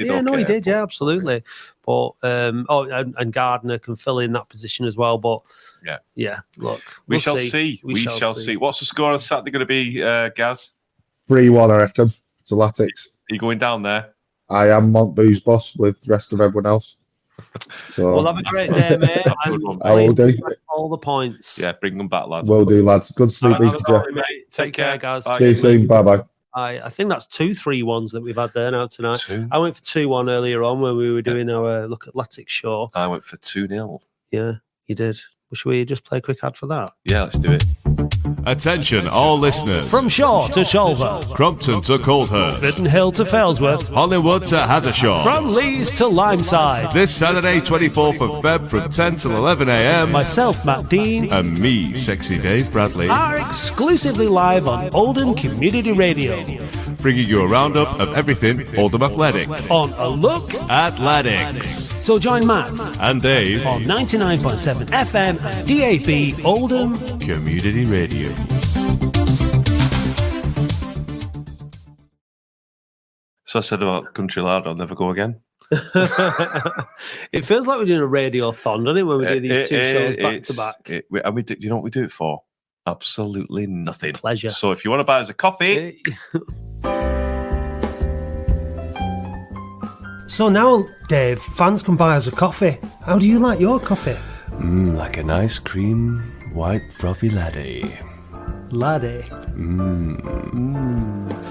did. Yeah, absolutely. But and Gardner can fill in that position as well. But yeah. Look, we shall see. We shall see. What's the score on Saturday going to be, Gaz? 3-1, I reckon. To Latics. Are you going down there? I am Montboo's boss with the rest of everyone else. So well, have a great day, mate. I will do. All the points. Yeah, bring them back, lads. Will do, lads. Good to see you. Take care, guys. See you soon. Bye-bye. I think that's 2 3-1s that we've had there now tonight. I went for 2-1 earlier on when we were doing our Look at Latics show. I went for 2-0. Yeah, you did. Should we just play a quick ad for that? Yeah, let's do it. Attention all listeners. From Shaw to Sholver, Crumpton to Coldhurst, Fitton Hill to Failsworth, Hollywood to Hattershaw, from Leeds to Limeside. This Saturday 24th of Feb from 10 till 11 a.m. Myself, Matt Dean, and me, Sexy Dave Bradley, are exclusively live on Oldham Community Radio, bringing you a roundup of everything Oldham Athletic on A Look Athletics. So join Matt and Dave on 99.7 FM and DAB Oldham Community Radio. So I said about Country Lad, I'll never go again. It feels like we're doing a radio-thon, doesn't it, when we do these two shows back to back? And we do you know what we do it for? Absolutely nothing. Pleasure. So if you want to buy us a coffee... So now, Dave, fans can buy us a coffee. How do you like your coffee? Like a nice cream, white, frothy latte. Latte?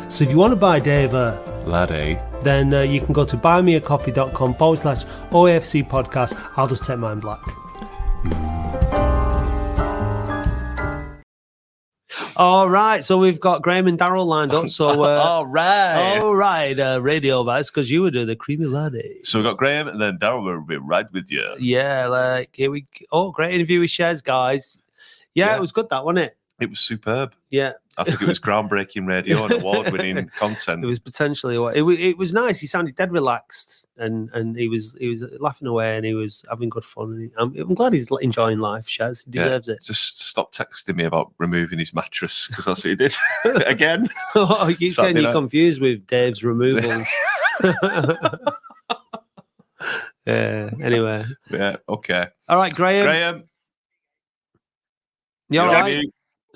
So if you want to buy Dave a latte, then you can go to buymeacoffee.com/OAFC podcast. I'll just take mine black. All right, so we've got Graham and Daryl lined up. So, all right, radio bias, because you would do the creamy latte. So we've got Graham, and then Daryl will be right with you. Yeah, like here we. Oh, great interview with Shez, guys. Yeah, it was good, that, wasn't it? It was superb. Yeah. I think it was groundbreaking radio and award-winning content. It was potentially it was nice. He sounded dead relaxed, and he was laughing away, and he was having good fun. I'm glad he's enjoying life. Shez, he deserves it. Just stop texting me about removing his mattress, because that's what he did again. Oh, you're getting you confused with Dave's removals. Yeah. Anyway. Yeah. Okay. All right, Graham. You all right?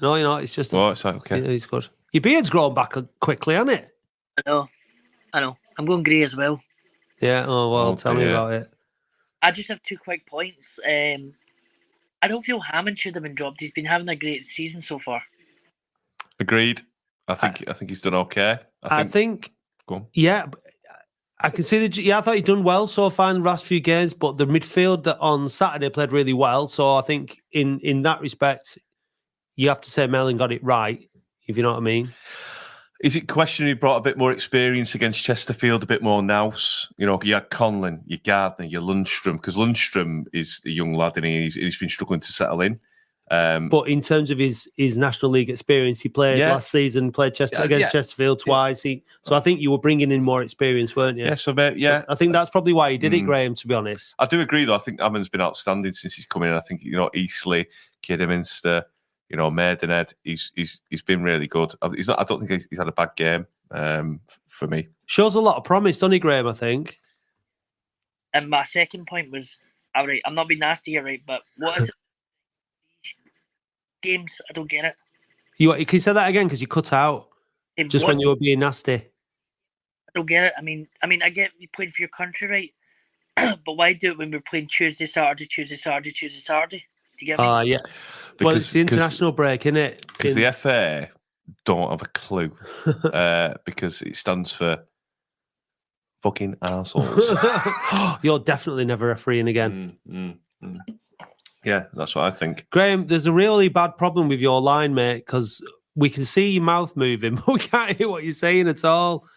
No, you're not. It's just. Oh, it's okay. Yeah, it's good. Your beard's grown back quickly, hasn't it? I know. I'm going grey as well. Yeah. Oh well. Tell me about it. I just have 2 quick points. I don't feel Hammond should have been dropped. He's been having a great season so far. Agreed. I think he's done okay. I think. Go on. Yeah. I can see I thought he'd done well so far in the last few games, but the midfield on Saturday played really well. So I think in that respect, you have to say Mellon got it right, if you know what I mean. Is it question he brought a bit more experience against Chesterfield, a bit more nous? You know, you had Conlon, your Gardner, your Lundstrom, because Lundstrom is a young lad and he's been struggling to settle in. But in terms of his National League experience, he played last season, against Chesterfield twice. So I think you were bringing in more experience, weren't you? Yeah, so I think that's probably why he did it, Graham, to be honest. I do agree, though. I think Hammond's been outstanding since he's come in. I think, Eastleigh, Kidderminster, Maidenhead, he's been really good. I don't think he's had a bad game for me. Shows a lot of promise, doesn't he, Graham, I think? And my second point was, all right, I'm not being nasty here, right, but what is it? Games, I don't get it. Can you say that again, because you cut out just when you were being nasty? I don't get it. I mean, I get you playing for your country, right? But why do it when we're playing Tuesday, Saturday? Do you get me? Yeah. Well, it's the international break, isn't it? Because the FA don't have a clue because it stands for fucking arseholes. You're definitely never refereeing again. Yeah, that's what I think. Graham, there's a really bad problem with your line, mate, because we can see your mouth moving, but we can't hear what you're saying at all.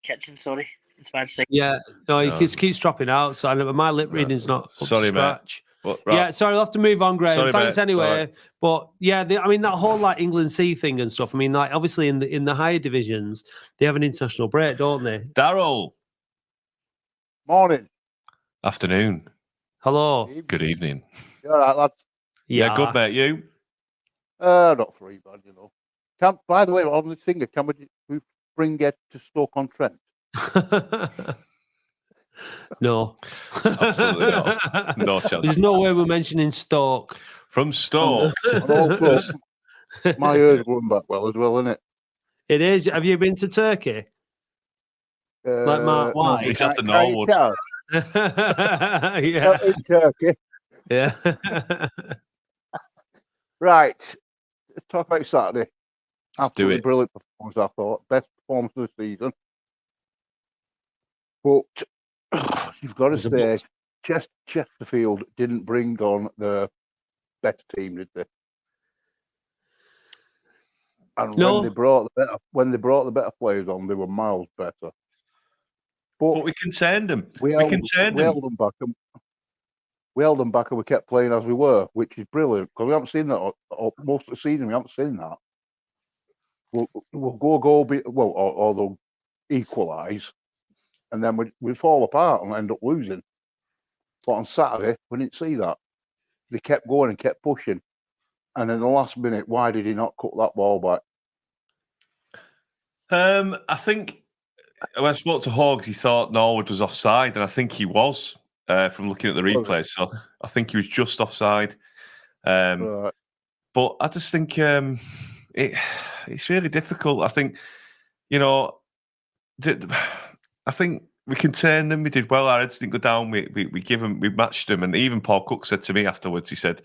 Kitchen, sorry. It's bad to say. Yeah, no, it keeps dropping out, so my lip reading's not up to scratch. Right. Yeah, sorry, I'll have to move on, Graham. Sorry, thanks mate. anyway. Right. But yeah, that whole England C thing and stuff. I mean, obviously in the higher divisions, they have an international break, don't they? Daryl. Morning. Afternoon. Hello. Good evening. You all right, lads? Yeah, good, mate. You? Not three bad, By the way, on the singer, can we bring it to Stoke-on-Trent? No. Absolutely not. No chance. There's no way we're mentioning Stoke. From Stoke. And also, my ears going back well as well, isn't it? It is. Have you been to Turkey? Like Mark White? He's at the Norwood. Yeah. In Turkey. Yeah. Right. Let's talk about Saturday. Absolutely Absolutely brilliant performance, I thought. Best performance of the season. But you've got to say, Chesterfield didn't bring on the better team, did they? And when they brought the better players on, they were miles better. But we contained them. We held them back. We held them back, and we kept playing as we were, which is brilliant because we haven't seen that most of the season. We haven't seen that. We'll or they'll equalise, and then we fall apart and end up losing. But on Saturday, we didn't see that. They kept going and kept pushing, and in the last minute, why did he not cut that ball back? I think when I spoke to Hawks, he thought Norwood was offside, and I think he was from looking at the replays. So I think he was just offside. Right. But I just think it's really difficult. I think, I think we contained them. We did well. Our heads didn't go down. We matched them. And even Paul Cook said to me afterwards, he said,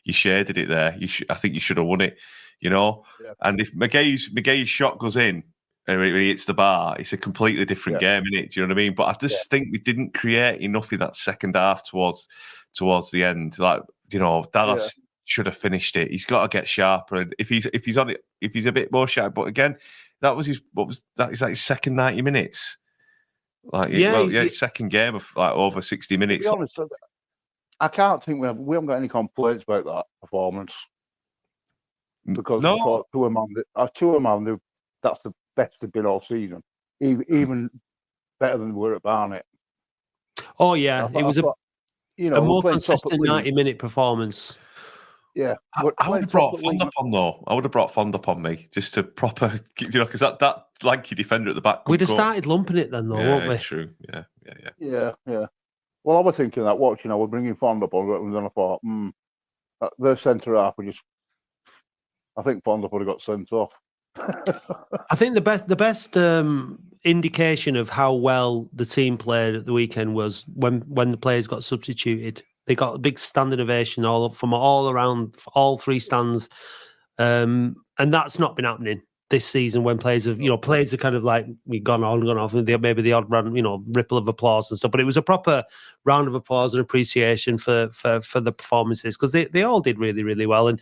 "You shaded it there. I think you should have won it." Yeah. And if McGay's shot goes in, and he hits the bar, it's a completely different game, isn't it? Do you know what I mean? But I just think we didn't create enough in that second half towards the end. Like, Dallas should have finished it. He's got to get sharper. And if he's on it, if he's a bit more sharp, but again, that was his. What was that? Is like his second 90 minutes? Like his second game of like over 60 minutes. To be honest, I can't think we haven't got any complaints about that performance because I thought two of man, that's the best they've been all season, even better than we were at Barnet. Oh yeah, it was a more consistent 90-minute performance. Yeah, I would have brought Fond up on though. I would have brought Fond up on me just to proper, because that lanky defender at the back. We'd have started lumping it then, though, won't we? True. Yeah. Well, I was thinking that watching, I was bringing Fond up on it, and then I thought, their centre half I think Fond up would have got sent off. I think the best indication of how well the team played at the weekend was when the players got substituted. They got a big standing ovation from all around all three stands, and that's not been happening this season. When players have kind of like gone off, and maybe the odd ripple of applause and stuff. But it was a proper round of applause and appreciation for the performances, because they all did really, really well, and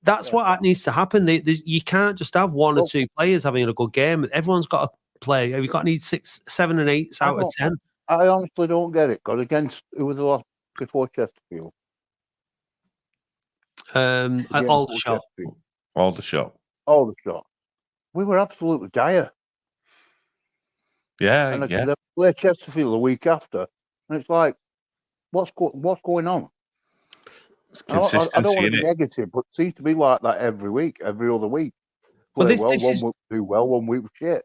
that's what needs to happen. You can't just have one or two players having a good game. Everyone's got to play. We've got to need 6, 7, and 8 out of 10. I honestly don't get it, because against who was the last before Chesterfield? Aldershot. We were absolutely dire. Yeah, and they play Chesterfield the week after, and it's like, what's going on? I don't want to be negative, but it seems to be like that every week, every other week. Play one week do well, 1 week shit.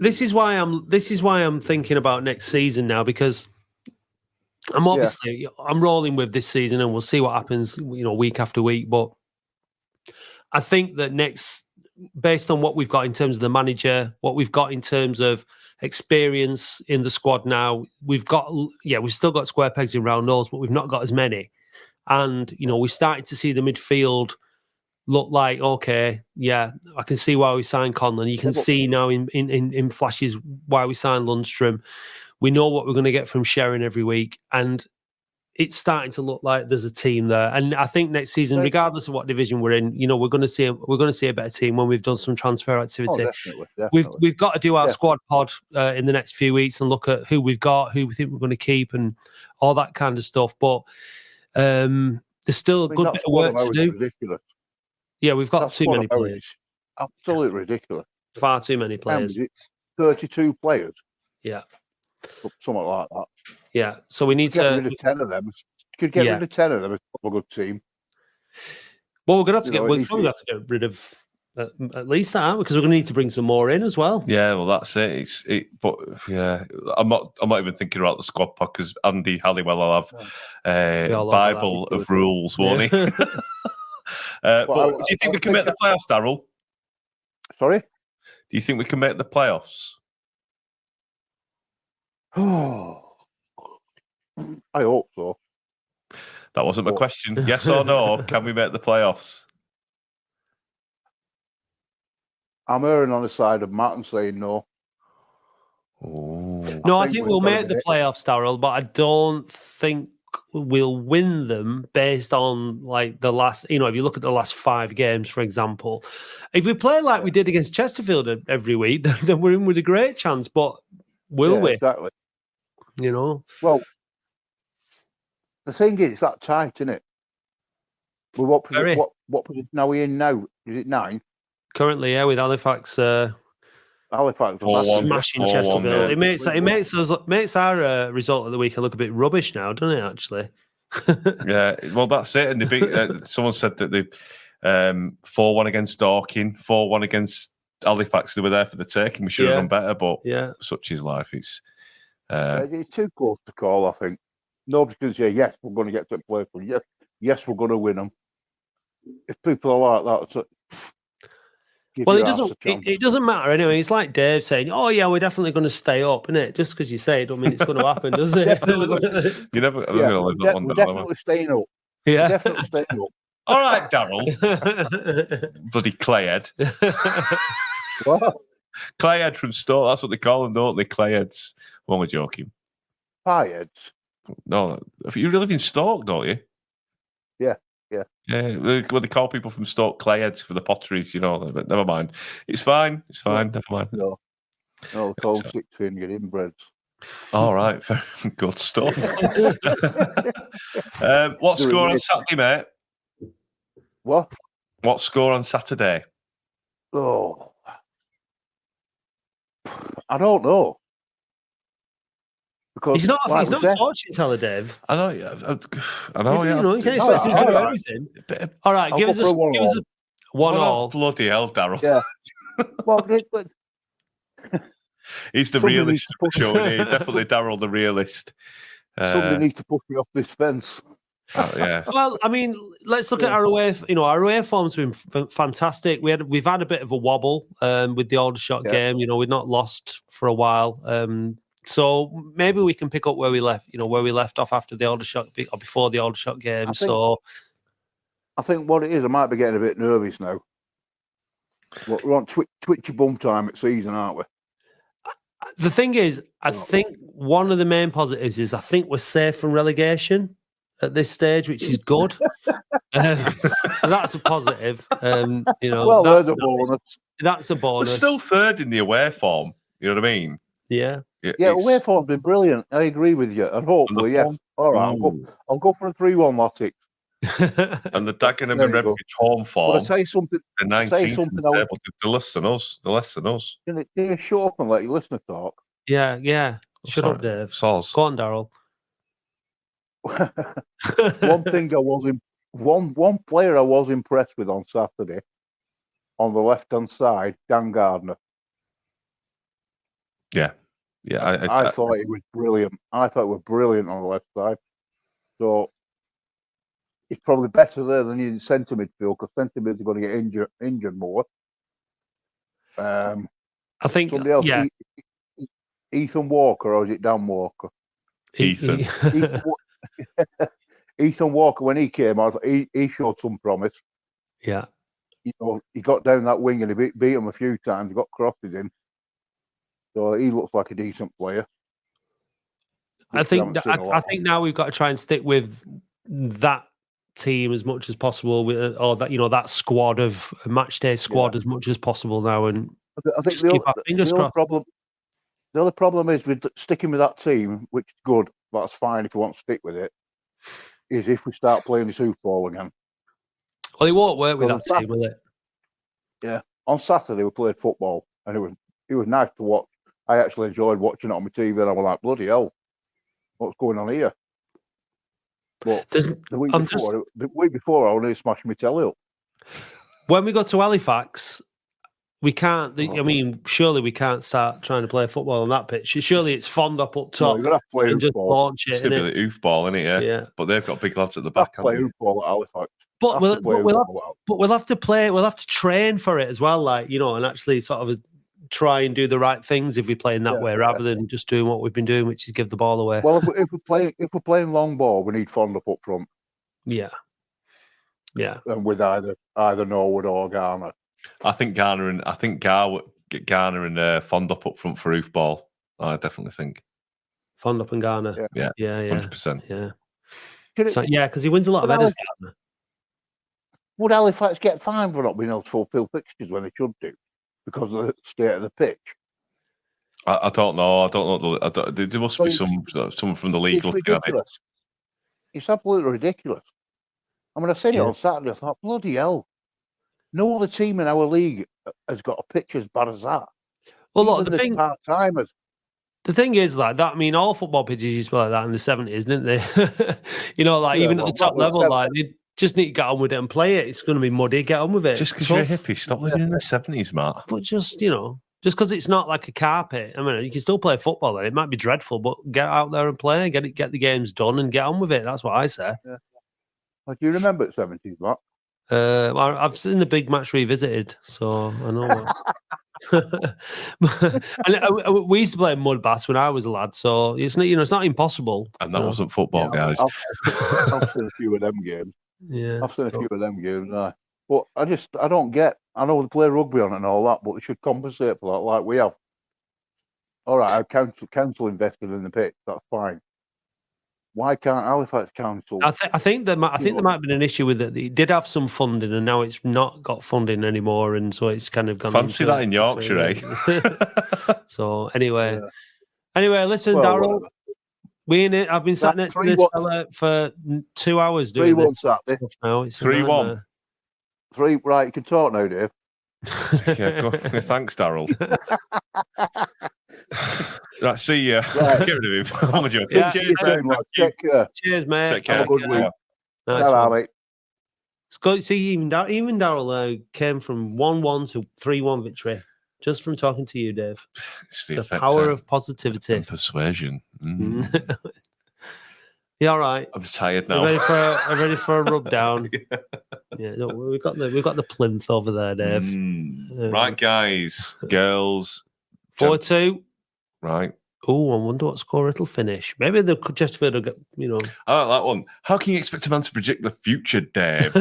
This is why I'm thinking about next season now, because I'm rolling with this season, and we'll see what happens, week after week. But I think that based on what we've got in terms of the manager, what we've got in terms of experience in the squad now, we've still got square pegs in round holes, but we've not got as many. And we're starting to see the midfield look like, okay, yeah, I can see why we signed Conlon. You can see now in flashes why we signed Lundstrom. We know what we're going to get from Sharon every week, and it's starting to look like there's a team there. And I think next season, regardless of what division we're in, we're going to see a better team when we've done some transfer activity. Oh, definitely. We've got to do our squad pod in the next few weeks and look at who we've got, who we think we're going to keep, and all that kind of stuff. But there's still a good bit of work to do. Ridiculous. Yeah, we've got too many players. Absolutely ridiculous. Far too many players. It's 32 players. Yeah. Something like that. Yeah. So we need to get rid of 10 of them. Could get rid of 10 of them. It's a good team. Well, we're going to have we'll probably have to get rid of at least that, because we're going to need to bring some more in as well. Yeah, well, that's it. But yeah, I'm not even thinking about the squad pod, because Andy Halliwell will have Bible of rules, won't he? But do you think we can make the playoffs, Darryl? Sorry? Do you think we can make the playoffs? I hope so. That wasn't my question. Yes or no? Can we make the playoffs? I'm erring on the side of Matt and saying no. Ooh. No, I think we'll make the playoffs, Darryl, but I don't think we'll win them based on like the last. If you look at the last 5 games, for example, if we play like we did against Chesterfield every week, then we're in with a great chance. But will we? Exactly. Well, the thing is, it's that tight, isn't it? What position are we in now? Is it 9? Currently, yeah, with Halifax. Halifax smashing Chesterfield. It makes our result of the week look a bit rubbish now, doesn't it? Actually. Yeah, well, that's it. And they beat. Someone said that they 4-1 against Dorking, 4-1 against Halifax. They were there for the taking. We should have done better, but such is life. It's too close to call, I think. Nobody can say, yes, we're going to get to the playoffs. Yes, we're going to win them. If people are like that, it doesn't matter anyway. It's like Dave saying, "Oh yeah, we're definitely going to stay up," isn't it? Just because you say it, don't mean it's going to happen, does it? You never. We're definitely staying up. Yeah, definitely staying up. All right, Darryl. Bloody clayhead. What? Clayhead from Stoke. That's what they call them, don't they? Clayheads. One we're joking. Pieheads. No, you live in Stoke, don't you? Yeah. Yeah. Yeah, well, they call people from Stoke clayheads for the potteries, but never mind. It's fine. It's fine. Never mind. No, they call them 6-fingered inbreds. All right. Very good stuff. What score on Saturday, mate? What? What score on Saturday? Oh, I don't know. Because he's not like a fortune teller, Dave. I know. I know. You can't expect him to know everything. All right, give us a one all. Bloody hell, Daryl. Yeah. Well, he's the realist of the show, isn't he? Definitely Daryl, the realist. Somebody needs to push me off this fence. Yeah. Well, I mean, let's look at our away. Our away form's been fantastic. We've had a bit of a wobble with the Aldershot game. We've not lost for a while. So maybe we can pick up where we left. Where we left off after the Aldershot or before the Aldershot game. I think what it is, I might be getting a bit nervous now. We're on twitchy bum time at season, aren't we? The thing is, I think one of the main positives is I think we're safe from relegation at this stage, which is good. So that's a positive. Well, that's a bonus. That's a bonus. We're still third in the away form. You know what I mean? Yeah. Yeah, away form's been brilliant. I agree with you, and hopefully, yeah. All right, I'll go for a 3-1 Latics. And the Dagenham and Redbridge home form. But I tell you something. The 19th. They're less than us. They're less than us. Can you shut up and let your listener talk? Yeah. Shut up, Dave. Soz. Go on, Daryl. One thing one player I was impressed with on Saturday, on the left-hand side, Dan Gardner. Yeah. I thought he was brilliant. I thought he was brilliant on the left side. So it's probably better there than in centre midfield, because centre mids are going to get injured more. I think somebody else. Yeah. Ethan Walker, or is it Dan Walker? Ethan. Ethan Walker, when he came out, he showed some promise. Yeah. He got down that wing and he beat him a few times. He got crosses in. So he looks like a decent player. I think now we've got to try and stick with that team as much as possible, or that squad of match day squad as much as possible now, and I think the other problem is with sticking with that team, which is good. That's fine if you want to stick with it. Is if we start playing this football again. Well, it won't work with that team, will it? Yeah. On Saturday we played football, and it was nice to watch. I actually enjoyed watching it on my TV, and I was like, bloody hell, what's going on here? But the week before, I only smashed my telly up. When we go to Halifax, we can't. Surely we can't start trying to play football on that pitch. Surely it's fond up top. No, you're gonna have to play and just launch it. It's going to be the oof-ball, isn't it? Yeah. But they've got big lads at the back. Play oof-ball at Halifax. But we'll have to play. We'll have to train for it as well, and actually sort of try and do the right things if we play in that way, rather than just doing what we've been doing, which is give the ball away. Well, if we're playing long ball, we need fond up front. Yeah. And with either Norwood or Garner. I think Garner and Fond up front for Oof ball. I definitely think Fond up and Garner. Yeah. 100%. Yeah. Because he wins a lot of headers, Garner. Would Halifax get fined for not being able to fulfil fixtures when they should do because of the state of the pitch? I don't know. There must be someone from the league looking at it. It's absolutely ridiculous. I mean, I seen it on Saturday. I thought, bloody hell. No other team in our league has got a pitch as bad as that. Well, look, part-timers. The thing is, like that. I mean, all football pitches used to be like that in the 70s, didn't they? Even at the top level, they just need to get on with it and play it. It's going to be muddy. Get on with it. Just because you're a hippie, stop living in the 70s, Matt. But just because it's not like a carpet. I mean, you can still play football. It might be dreadful, but get out there and play. Get the games done and get on with it. That's what I say. Yeah. Do you remember the 70s, Matt? I've seen the Big Match Revisited, so I know. And we used to play mud baths when I was a lad, so it's not impossible. And that wasn't football, guys. I've seen a few of them games. Yeah, I've seen a few of them games. But I don't get. I know they play rugby on it and all that, but they should compensate for that, like we have. All right, council invested in the pitch. That's fine. Why can't Halifax Council? I think there might have been an issue with it. It did have some funding, and now it's not got funding anymore, and so it's kind of gone. Fancy that in Yorkshire, eh? So anyway, listen, Daryl, we in it. I've been sat next to this fella for 2 hours doing 3-1 Saturday. Now it's 3-1. 3, right? You can talk now, Dave. Yeah, go. Thanks, Daryl. Right, see you. Right. Get rid of him. I'm joking. Yeah. Cheers, mate. Take care. Cheers, mate. Take care. Have a good week. Nice Bye, one. mate. It's good. See, even Daryl came from 1-1 to 3-1 victory just from talking to you, Dave. It's the power of positivity and persuasion. You all right? I'm tired now. I'm ready for a rub down. Yeah, no, we've got the plinth over there, Dave. Right, guys, girls. 4-2. Right. Oh, I wonder what score it'll finish. Maybe the Chesterfield will get, I like that one. How can you expect a man to predict the future, Dave?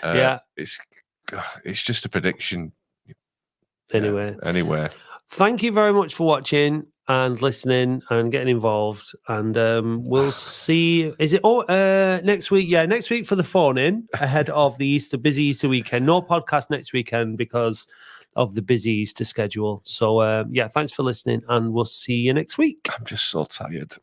Yeah. It's just a prediction. Anyway. Thank you very much for watching and listening and getting involved. And we'll see. Is it next week? Yeah, next week for the phone in ahead of the busy Easter weekend. No podcast next weekend because of the busy Easter schedule. So thanks for listening, and we'll see you next week. I'm just so tired.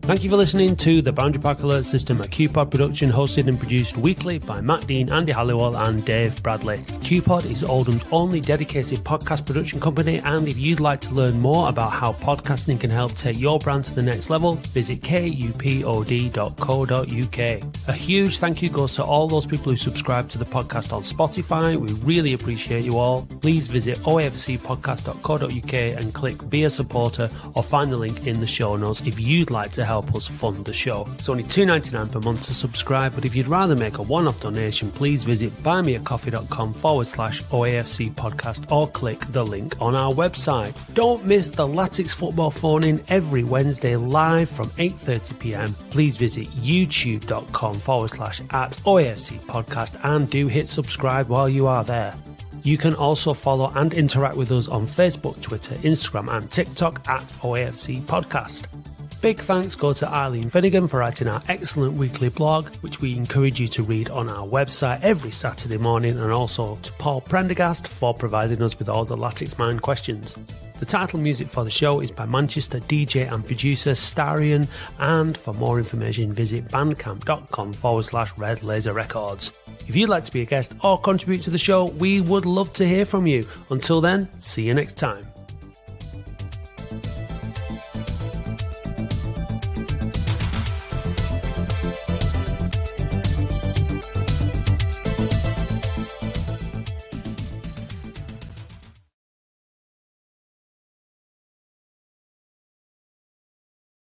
Thank you for listening to the Boundary Park Alert System, a QPod production hosted and produced weekly by Matt Dean, Andy Halliwell and Dave Bradley. QPod is Oldham's only dedicated podcast production company, and if you'd like to learn more about how podcasting can help take your brand to the next level, visit kupod.co.uk. A huge thank you goes to all those people who subscribe to the podcast on Spotify. We really appreciate you all. Please visit oafcpodcast.co.uk and click Be a Supporter or find the link in the show notes if you'd like to help us fund the show. It's only $2.99 per month to subscribe, but if you'd rather make a one-off donation, please visit buymeacoffee.com/OAFC podcast or click the link on our website. Don't miss the Latics Football Phone In every Wednesday live from 8:30 p.m. Please visit youtube.com/@OAFC podcast and do hit subscribe while you are there. You can also follow and interact with us on Facebook, Twitter, Instagram and TikTok @OAFC podcast. Big thanks go to Eileen Finnegan for writing our excellent weekly blog, which we encourage you to read on our website every Saturday morning, and also to Paul Prendergast for providing us with all the Latics Mind questions. The title music for the show is by Manchester DJ and producer Starion, and for more information visit bandcamp.com/Red Laser Records. If you'd like to be a guest or contribute to the show, we would love to hear from you. Until then, see you next time.